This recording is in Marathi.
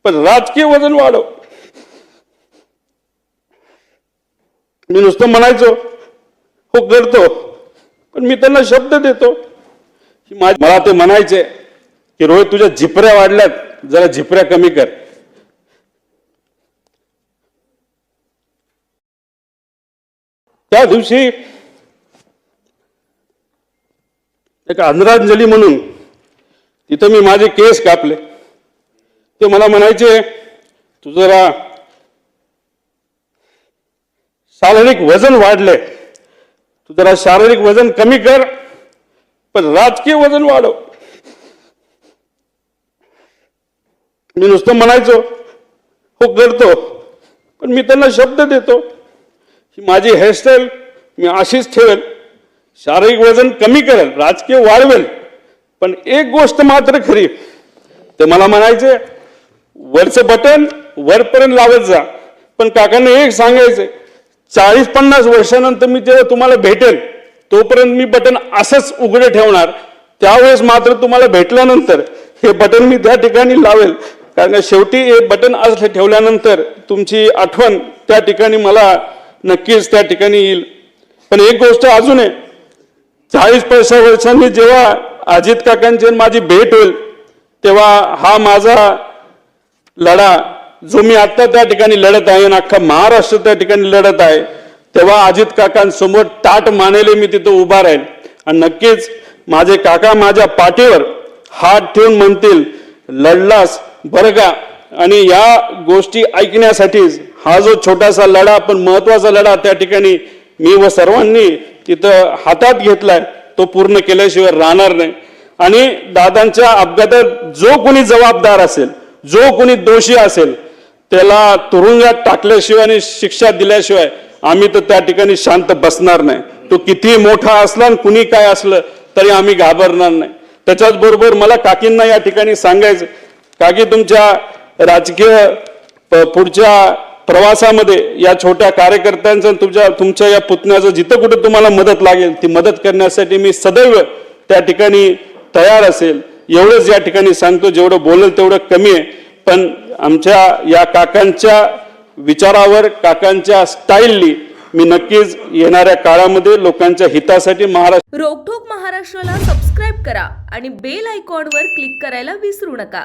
पण राजकीय वजन वाढव. मी नुसतं म्हणायचो हो करतो, पण मी त्यांना शब्द देतो की मला ते म्हणायचे की रोहित तुझ्या झिपऱ्या वाढल्यात, जरा झिपऱ्या कमी कर. त्या दिवशी एक आदरांजली म्हणून तिथं मी माझे केस कापले. ते मला म्हणायचे तू जरा शारीरिक वजन वाढले, तू जरा शारीरिक वजन कमी कर, पण राजकीय वजन वाढव. मी नुसतं म्हणायचो हो करतो, पण मी त्यांना शब्द देतो की माझी हेअरस्टाईल मी अशीच ठेवेल, शारीरिक वजन कमी करेल, राजकीय वाढवेल. पण एक गोष्ट मात्र खरी, ते मला म्हणायचे वरचं बटन वरपर्यंत लावत जा, पण काकांना एक सांगायचे 40-50 वर्षानंतर मी जेव्हा तुम्हाला भेटेल तोपर्यंत मी बटन असंच उघडे ठेवणार. त्यावेळेस मात्र तुम्हाला भेटल्यानंतर हे बटन मी त्या ठिकाणी लावेल, कारण शेवटी हे बटन असं ठेवल्यानंतर तुमची आठवण त्या ठिकाणी मला नक्कीच त्या ठिकाणी येईल. पण एक गोष्ट अजून आहे, 40-50 वर्षांनी जेव्हा अजित काकांची माझी भेट होईल तेव्हा हा माझा लढा जो मी आता त्या ठिकाणी लढत आहे आणि अख्खा महाराष्ट्र त्या ठिकाणी लढत आहे, तेव्हा अजित काकांसमोर ताट मानेले मी तिथं उभा राहील. आणि नक्कीच माझे काका माझ्या पाठीवर हात ठेवून म्हणतील लढलास बरं का. आणि या गोष्टी ऐकण्यासाठीच हा जो छोटासा लढा पण महत्वाचा लढा त्या ठिकाणी मी व सर्वांनी तिथं हातात घेतलाय, तो पूर्ण केल्याशिवाय राहणार नाही. आणि दादांच्या अपघातात जो कोणी जबाबदार असेल, जो कोणी दोषी असेल, त्याला तुरुंगात टाकल्याशिवाय आणि शिक्षा दिल्याशिवाय आम्ही तर त्या ठिकाणी शांत बसणार नाही. तो किती मोठा असला आणि कुणी काय असलं तरी आम्ही घाबरणार नाही. त्याच्याच बरोबर मला काकींना या ठिकाणी सांगायचं, काकी तुमच्या राजकीय पुढच्या प्रवासामध्ये या छोट्या कार्यकर्त्यांचं तुमच्या या पुतण्याचं जिथं कुठे तुम्हाला मदत लागेल ती मदत करण्यासाठी मी सदैव त्या ठिकाणी तयार असेल. एवढंच या ठिकाणी सांगतो, जेवढं बोलेल तेवढं कमी आहे. पण आमच्या या काकांच्या विचारावर, काकांच्या स्टाईलनी मी नक्कीच येणाऱ्या काळामध्ये लोकांच्या हितासाठी रोकठोक महाराष्ट्राला सबस्क्राईब करा आणि बेल आयकॉनवर क्लिक करायला विसरू नका.